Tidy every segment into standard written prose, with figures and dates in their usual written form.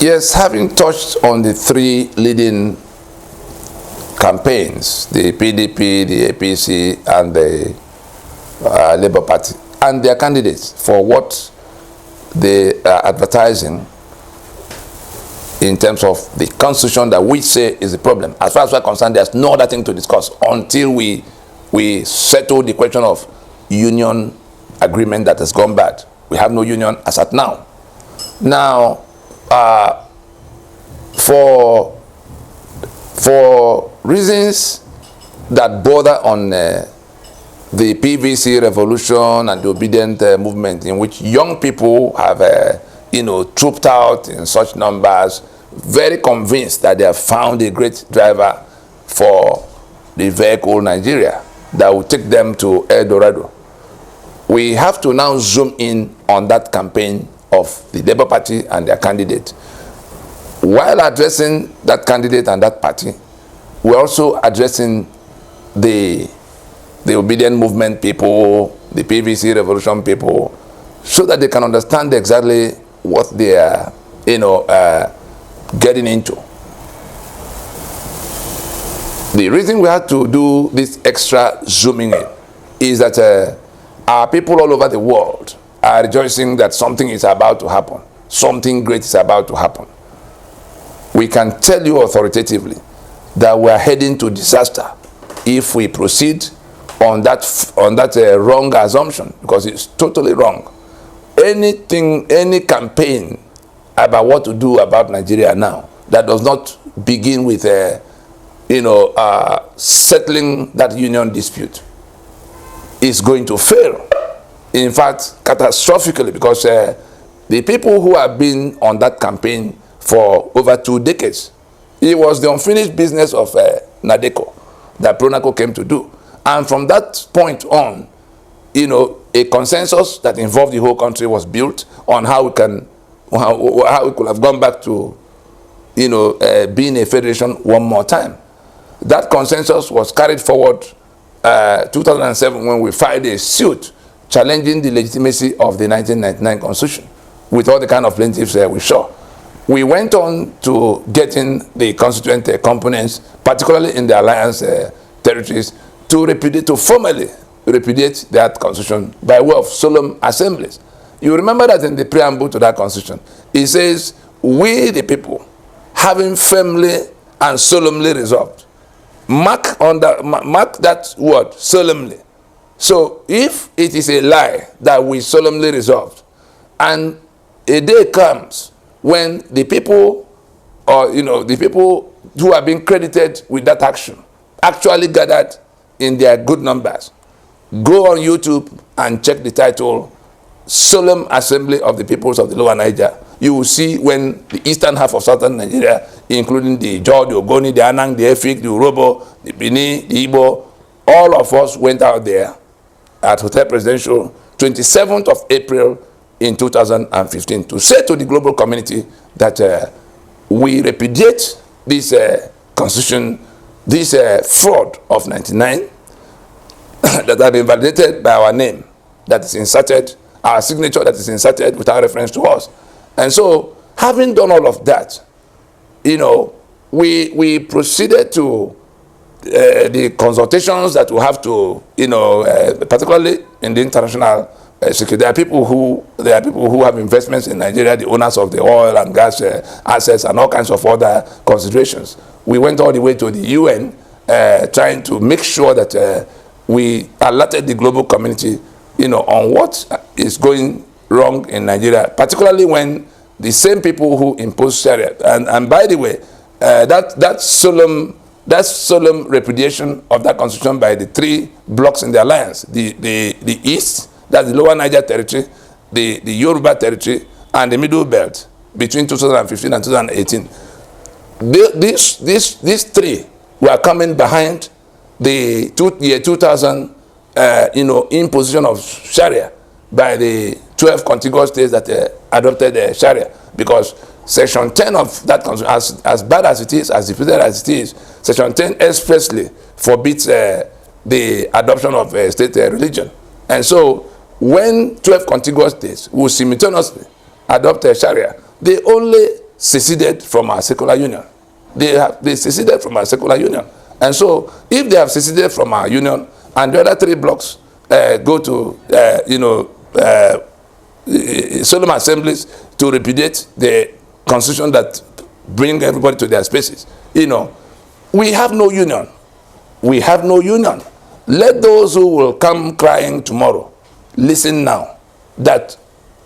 Yes, having touched on the three leading campaigns, the PDP, the APC, and the Labour Party, and their candidates for what they are advertising in terms of the constitution that we say is the problem. As far as we're concerned, there's no other thing to discuss until we settle the question of union agreement that has gone bad. We have no union as at now. Now, for reasons that border on the PVC revolution and the Obidient movement, in which young people have, trooped out in such numbers, very convinced that they have found a great driver for the vehicle Nigeria that will take them to El Dorado. We have to now zoom in on that campaign of the Labour Party and their candidate. While addressing that candidate and that party, we're also addressing the Obidient movement people, the PVC revolution people, so that they can understand exactly what they are, getting into. The reason we had to do this extra zooming in is that our people all over the world are rejoicing that something is about to happen. Something great is about to happen. We can tell you authoritatively that we are heading to disaster if we proceed on that wrong assumption, because it's totally wrong. Any campaign about what to do about Nigeria now that does not begin with settling that union dispute is going to fail. In fact, catastrophically, because the people who have been on that campaign for over 2 decades, it was the unfinished business of Nadeko that Pronaco came to do. And from that point on, a consensus that involved the whole country was built on how we could have gone back to, being a federation one more time. That consensus was carried forward 2007 when we filed a suit challenging the legitimacy of the 1999 Constitution with all the kind of plaintiffs we saw. We went on to getting the constituent components, particularly in the alliance territories, to formally repudiate that constitution by way of solemn assemblies. You remember that in the preamble to that constitution, it says, "We the people, having firmly and solemnly resolved." Mark that word, solemnly. So if it is a lie that we solemnly resolved, and a day comes when the people, or the people who have been credited with that action actually gathered in their good numbers, go on YouTube and check the title, Solemn Assembly of the Peoples of the Lower Niger. You will see when the eastern half of southern Nigeria, including the Jaw, the Ogoni, the Anang, the Efik, the Urobo, the Bini, the Igbo, all of us went out there at Hotel Presidential, 27th of April in 2015, to say to the global community that we repudiate this constitution, this fraud of 99 that have been validated by our name, that is inserted, our signature that is inserted without reference to us. And so, having done all of that, we proceeded to the consultations that we have to, particularly in the international security. There are people who have investments in Nigeria, the owners of the oil and gas assets and all kinds of other considerations. We went all the way to the UN, trying to make sure that we alerted the global community, on what is going wrong in Nigeria, particularly when the same people who impose Sharia, and by the way, that solemn repudiation of that constitution by the 3 blocks in the alliance, the East, that's the Lower Niger territory, the Yoruba territory, and the Middle Belt between 2015 and 2018. These 3 were coming behind the year 2000 imposition of Sharia by the 12 contiguous states that adopted Sharia, because Section 10 of that constitution, as bad as it is, as defeated as it is, Section 10 expressly forbids the adoption of state religion. And so, when 12 contiguous states will simultaneously adopt Sharia, they only seceded from our secular union. They seceded from our secular union. And so if they have seceded from our union and the other 3 blocks go to, solemn assemblies to repudiate the constitution that bring everybody to their spaces, we have no union. We have no union. Let those who will come crying tomorrow listen now that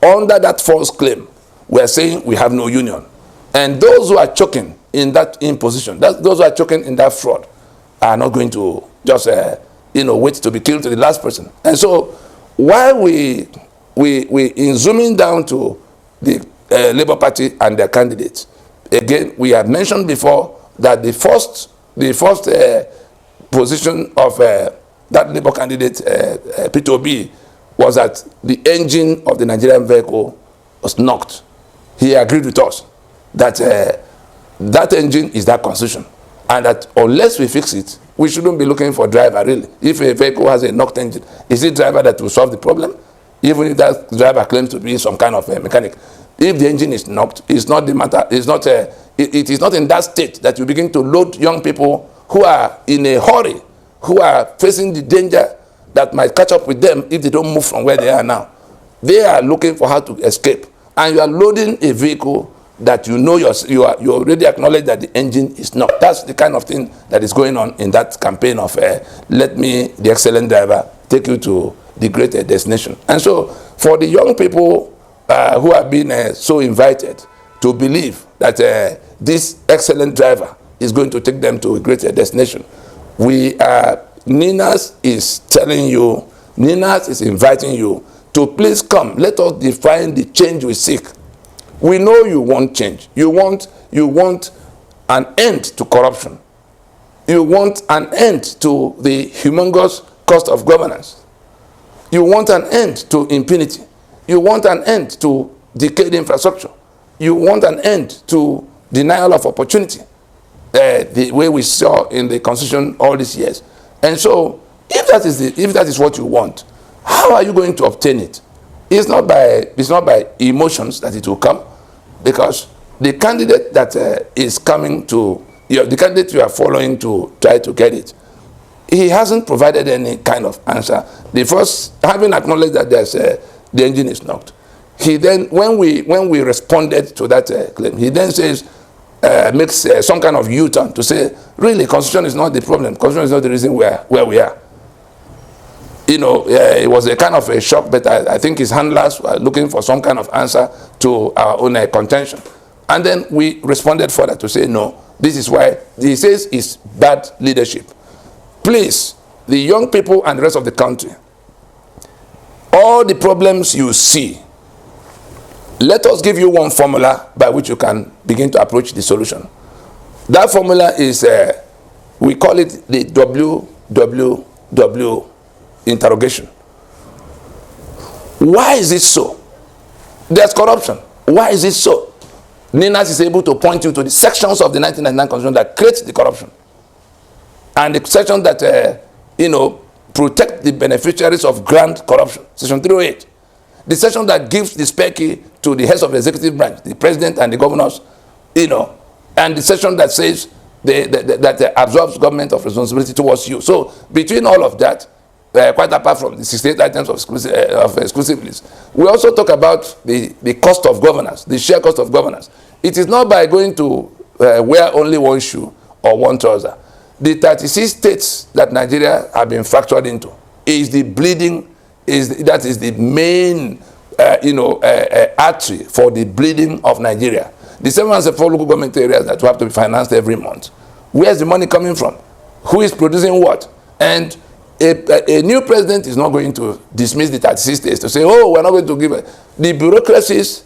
under that false claim, we are saying we have no union. And those who are choking in that imposition, those who are choking in that fraud, are not going to just, wait to be killed to the last person. And so, while we in zooming down to the Labour Party and their candidates, again, we have mentioned before that the first position of that Labour candidate, Peter Obi, was that the engine of the Nigerian vehicle was knocked. He agreed with us that that engine is that constitution, and that unless we fix it, we shouldn't be looking for a driver, really. If a vehicle has a knocked engine, is it driver that will solve the problem? Even if that driver claims to be some kind of a mechanic. If the engine is knocked, it's not the matter, it is not in that state that you begin to load young people who are in a hurry, who are facing the danger that might catch up with them if they don't move from where they are now. They are looking for how to escape. And you are loading a vehicle that you already acknowledge that the engine is not. That's the kind of thing that is going on in that campaign of let me, the excellent driver, take you to the greater destination. And so for the young people who have been so invited to believe that this excellent driver is going to take them to a greater destination, NINAS is telling you, NINAS is inviting you to please come. Let us define the change we seek. We know you want change. You want an end to corruption. You want an end to the humongous cost of governance. You want an end to impunity. You want an end to decayed infrastructure. You want an end to denial of opportunity, the way we saw in the Constitution all these years. And so, if that is what you want, how are you going to obtain it? It's not by emotions that it will come, because the candidate that is coming to the candidate you are following to try to get it, he hasn't provided any kind of answer. The first, having acknowledged that the engine is knocked, he then, when we responded to that claim, he then says, makes some kind of U-turn to say, really, Constitution is not the problem. Constitution is not the reason where we are. It was a kind of a shock, but I think his handlers were looking for some kind of answer to our own contention. And then we responded further to say, no, this is why he says it's bad leadership. Please, the young people and the rest of the country, all the problems you see, let us give you one formula by which you can begin to approach the solution. That formula is, we call it the WWW interrogation. Why is it so? There's corruption. Why is it so? NINAS is able to point you to the sections of the 1999 Constitution that create the corruption, and the section that protect the beneficiaries of grant corruption, section 308. The section that gives the spare key to the heads of the executive branch, the president and the governors, and the section that says that absorbs government of responsibility towards you. So between all of that, quite apart from the 68 items of exclusive list, we also talk about the cost of governance, the sheer cost of governance. It is not by going to wear only one shoe or one trouser. The 36 states that Nigeria have been fractured into is the bleeding, that is the main artery for the bleeding of Nigeria. The 704 local government areas that will have to be financed every month. Where's the money coming from? Who is producing what? And a new president is not going to dismiss the 36 states to say, oh, we're not going to give it. The bureaucracies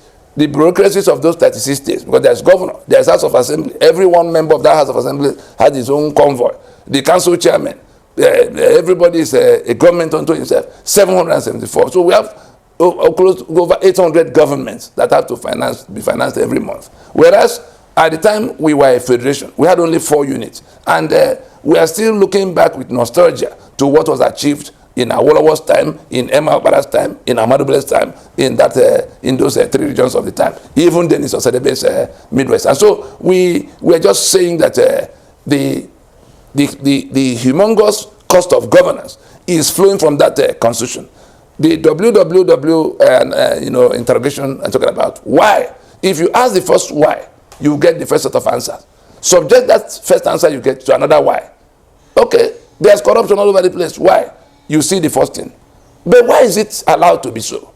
of those 36 states, because there's governor, there's House of Assembly. Every one member of that House of Assembly has his own convoy. The council chairman, everybody is a government unto himself. 774. So we have close to over 800 governments that have to be financed every month. Whereas at the time we were a federation, we had only 4 units. And we are still looking back with nostalgia to what was achieved in Awolowo's time, in Emma Bara's time, in Ahmadu Bello's time, in those 3 regions of the time, even Dennis Osadebe's Midwest. And so we are just saying that the humongous cost of governance is flowing from that constitution. The WWW interrogation I'm talking about. Why? If you ask the first why, you get the first set of answers. Subject that first answer you get to another why. Okay, there's corruption all over the place. Why? You see the first thing. But why is it allowed to be so?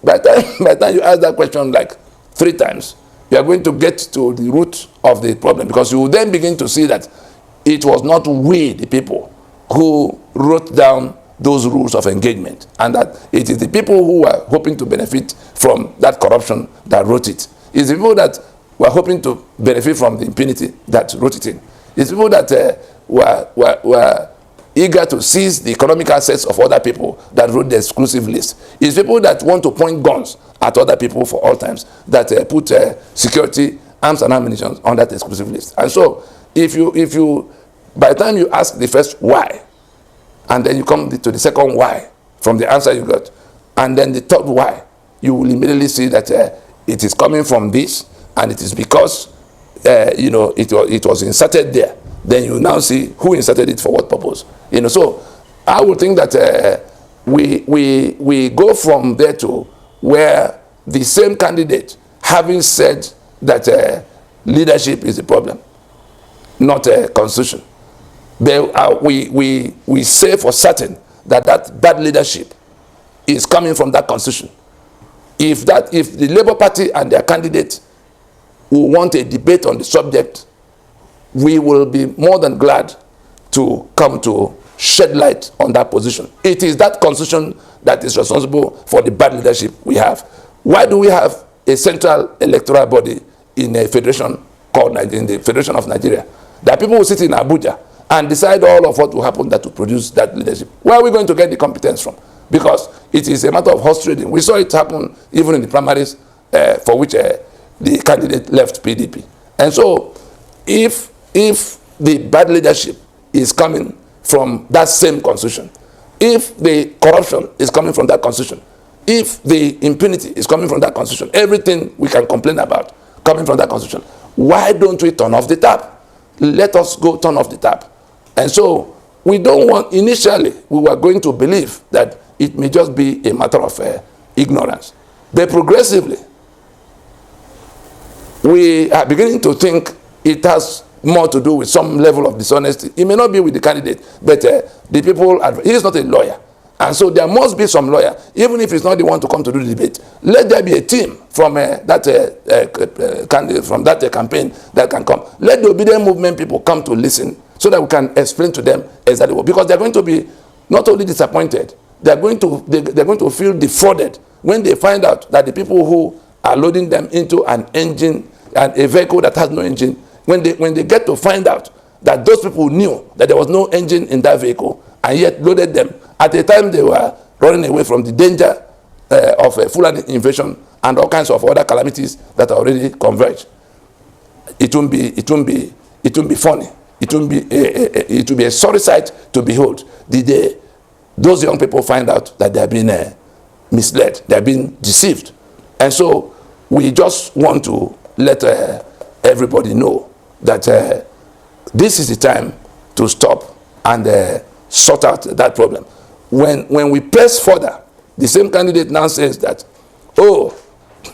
By the time you ask that question like 3 times, you are going to get to the root of the problem, because you will then begin to see that it was not we, the people, who wrote down those rules of engagement, and that it is the people who are hoping to benefit from that corruption that wrote it. It's the people that were hoping to benefit from the impunity that wrote it in. It's people that were eager to seize the economic assets of other people that wrote the exclusive list. It's people that want to point guns at other people for all times that put security, arms and ammunition on that exclusive list. And so if you by the time you ask the first why, and then you come to the second why from the answer you got, and then the third why, you will immediately see that it is coming from this, and it is because it was inserted there. Then you now see who inserted it for what purpose. So I would think that we go from there to where the same candidate, having said that leadership is the problem, not a constitution, we say for certain that bad leadership is coming from that constitution. If the Labour Party and their candidate will want a debate on the subject, we will be more than glad to come to shed light on that position. It is that constitution that is responsible for the bad leadership we have. Why do we have a central electoral body in a federation called in the Federation of Nigeria? There are people who sit in Abuja and decide all of what will happen that will produce that leadership. Where are we going to get the competence from? Because it is a matter of horse trading. We saw it happen even in the primaries for which the candidate left PDP. And so if the bad leadership is coming from that same constitution, if the corruption is coming from that constitution, if the impunity is coming from that constitution, everything we can complain about coming from that constitution, why don't we turn off the tap? Let us go turn off the tap. And so we don't want, initially, we were going to believe that it may just be a matter of ignorance. But progressively, we are beginning to think it has more to do with some level of dishonesty. It may not be with the candidate, but the people, he is not a lawyer. And so there must be some lawyer, even if he's not the one to come to do the debate. Let there be a team from that candidate, from that campaign that can come. Let the Obidients movement people come to listen so that we can explain to them exactly what. Because they're going to be not only disappointed, they're going to feel defrauded when they find out that the people who are loading them into an engine, and a vehicle that has no engine, when they get to find out that those people knew that there was no engine in that vehicle and yet loaded them at the time they were running away from the danger of a Fulani invasion and all kinds of other calamities that are already converged. It won't be funny. It will be a sorry sight to behold the day those young people find out that they have been misled, they have been deceived. And so we just want to let everybody know that this is the time to stop and sort out that problem. When we press further, the same candidate now says that, oh,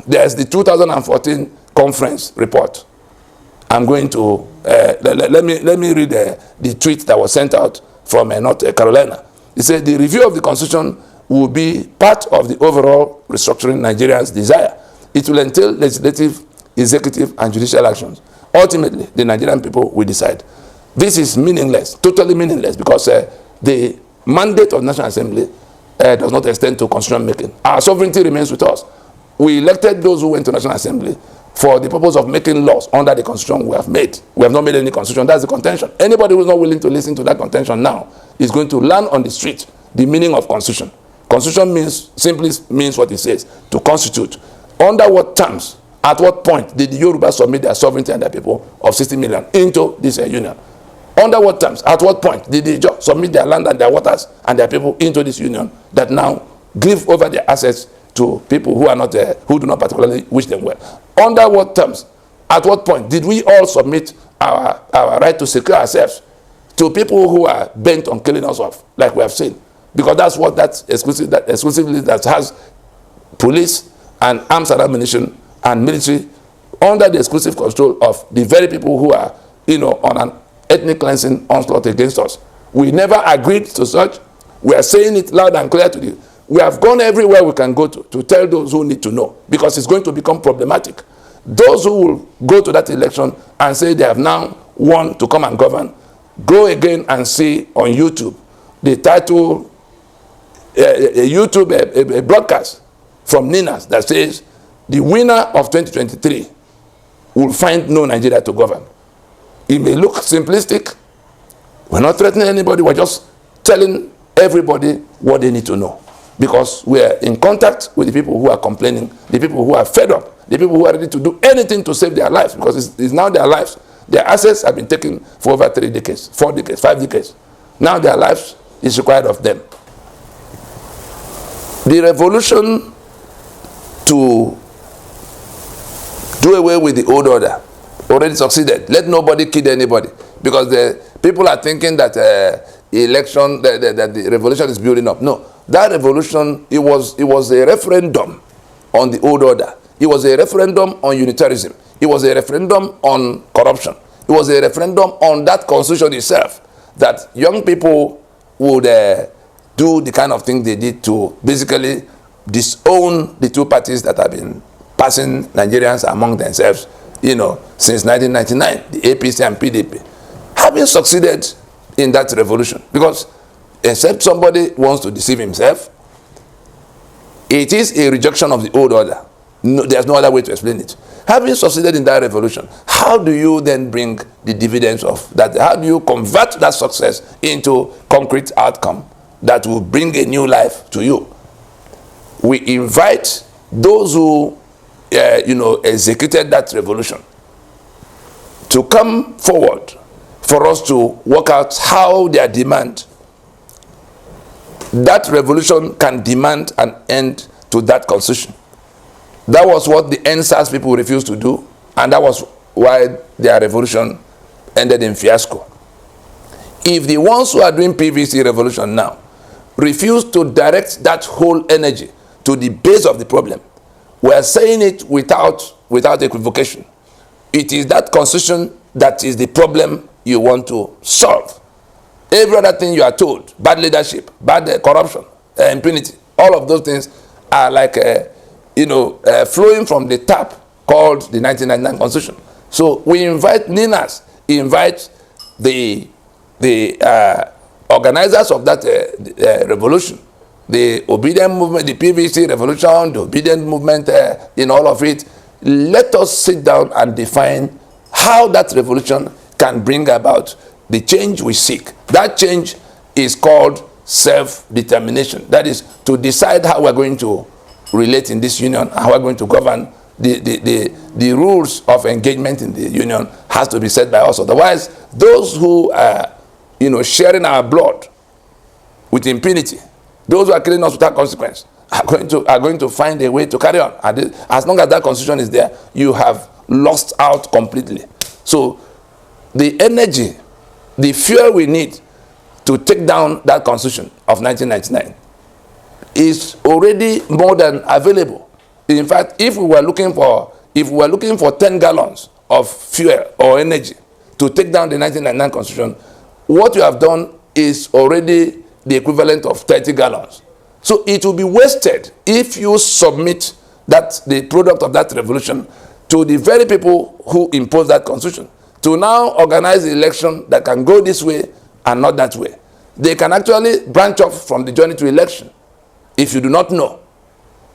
there's the 2014 conference report. I'm going to, let me read the tweet that was sent out from North Carolina. It said, the review of the Constitution will be part of the overall restructuring Nigerians' desire. It will entail legislative, executive, and judicial actions. Ultimately, the Nigerian people will decide. This is meaningless, totally meaningless, because the mandate of the National Assembly does not extend to constitution making. Our sovereignty remains with us. We elected those who went to National Assembly for the purpose of making laws under the constitution we have made. We have not made any constitution. That's the contention. Anybody who is not willing to listen to that contention now is going to learn on the street the meaning of constitution. Constitution simply means what it says, to constitute. Under what terms, at what point did the Yoruba submit their sovereignty and their people of 60 million into this union? Under what terms? At what point did they just submit their land and their waters and their people into this union that now give over their assets to people who are not who do not particularly wish them well? Under what terms? At what point did we all submit our right to secure ourselves to people who are bent on killing us off, like we have seen? Because that's what that exclusively that has police and arms and ammunition and military under the exclusive control of the very people who are, on an ethnic cleansing onslaught against us. We never agreed to such. We are saying it loud and clear to you. We have gone everywhere we can go to tell those who need to know, because it's going to become problematic. Those who will go to that election and say they have now won to come and govern, go again and see on YouTube the title, a broadcast from NINAS that says the winner of 2023 will find no Nigeria to govern. It may look simplistic. We're not threatening anybody. We're just telling everybody what they need to know, because we're in contact with the people who are complaining, the people who are fed up, the people who are ready to do anything to save their lives, because it's now their lives. Their assets have been taken for over 3 decades, 4 decades, 5 decades. Now their lives is required of them. The revolution to do away with the old order already succeeded. Let nobody kill anybody, because the people are thinking that election, that the revolution is building up. No, that revolution, it was a referendum on the old order. It was a referendum on unitarism. It was a referendum on corruption. It was a referendum on that constitution itself, that young people would do the kind of thing they did to basically disown the two parties that have been passing Nigerians among themselves, since 1999, the APC and PDP. Having succeeded in that revolution, because except somebody wants to deceive himself, it is a rejection of the old order. No, there's no other way to explain it. Having succeeded in that revolution, how do you then bring the dividends of that? How do you convert that success into concrete outcome that will bring a new life to you? We invite those who, executed that revolution to come forward for us to work out how their demand, that revolution can demand an end to that constitution. That was what the NINAS people refused to do, and that was why their revolution ended in fiasco. If the ones who are doing PVC revolution now refuse to direct that whole energy to the base of the problem, we are saying it without equivocation. It is that constitution that is the problem you want to solve. Every other thing you are told, bad leadership, bad corruption, impunity, all of those things are like flowing from the tap called the 1999 Constitution. So we invite NINAS, invite the organizers of that revolution, the Obidient movement, the PVC revolution, the Obidient movement, in all of it. Let us sit down and define how that revolution can bring about the change we seek. That change is called self-determination. That is to decide how we're going to relate in this union, how we're going to govern. The rules of engagement in the union has to be set by us. Otherwise, those who are sharing our blood with impunity, those who are killing us without consequence, are going to find a way to carry on. And as long as that constitution is there, you have lost out completely. So the energy, the fuel we need to take down that constitution of 1999 is already more than available. In fact, if we were looking for 10 gallons of fuel or energy to take down the 1999 constitution, what you have done is already the equivalent of 30 gallons. So it will be wasted if you submit the product of that revolution to the very people who imposed that constitution to now organize the election that can go this way and not that way. They can actually branch off from the journey to election. If you do not know,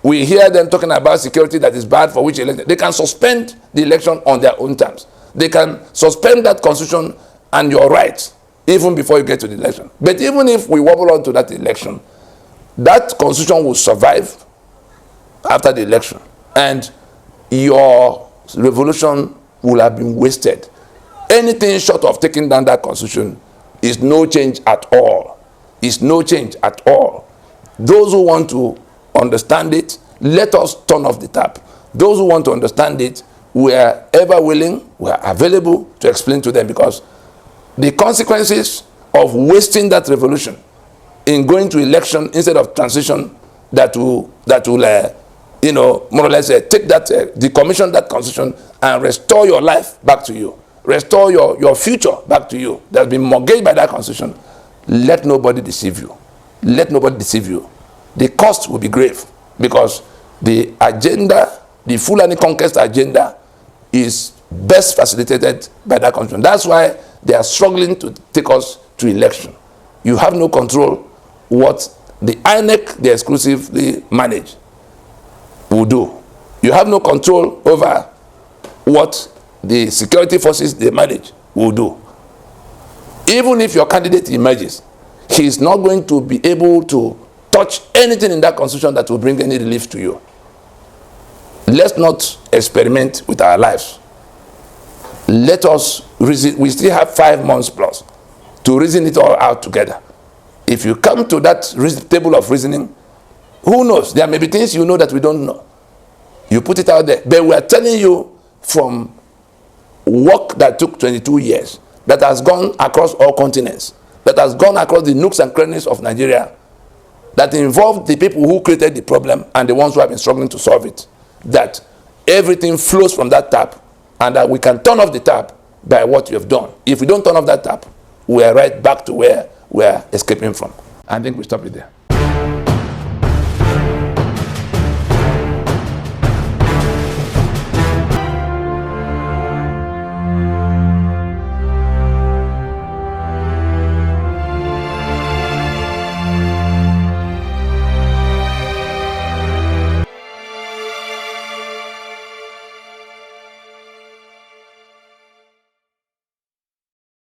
we hear them talking about security that is bad for which election. They can suspend the election on their own terms. They can suspend that constitution and your rights even before you get to the election. But even if we wobble on to that election, that constitution will survive after the election, and your revolution will have been wasted. anything short of taking down that constitution is no change at all. It's no change at all. Those who want to understand it, let us turn off the tap. Those who want to understand it, we are ever willing, we are available to explain to them, because the consequences of wasting that revolution in going to election instead of transition that will more or less take that, decommission that constitution and restore your life back to you, restore your future back to you that has been mortgaged by that constitution. Let nobody deceive you. Let nobody deceive you. The cost will be grave, because the agenda, the Fulani conquest agenda, is best facilitated by that constitution. That's why they are struggling to take us to election. You have no control what the INEC, they exclusively manage, will do. You have no control over what the security forces they manage will do. Even if your candidate emerges, he is not going to be able to touch anything in that constitution that will bring any relief to you. Let's not experiment with our lives. Let us reason. We still have 5 months plus to reason it all out together. If you come to that table of reasoning, who knows? There may be things you know that we don't know. You put it out there. But we are telling you from work that took 22 years, that has gone across all continents, that has gone across the nooks and crannies of Nigeria, that involved the people who created the problem and the ones who have been struggling to solve it, that everything flows from that tap, and that we can turn off the tap by what you have done. If we don't turn off that tap, we are right back to where we are escaping from. I think we stop it there.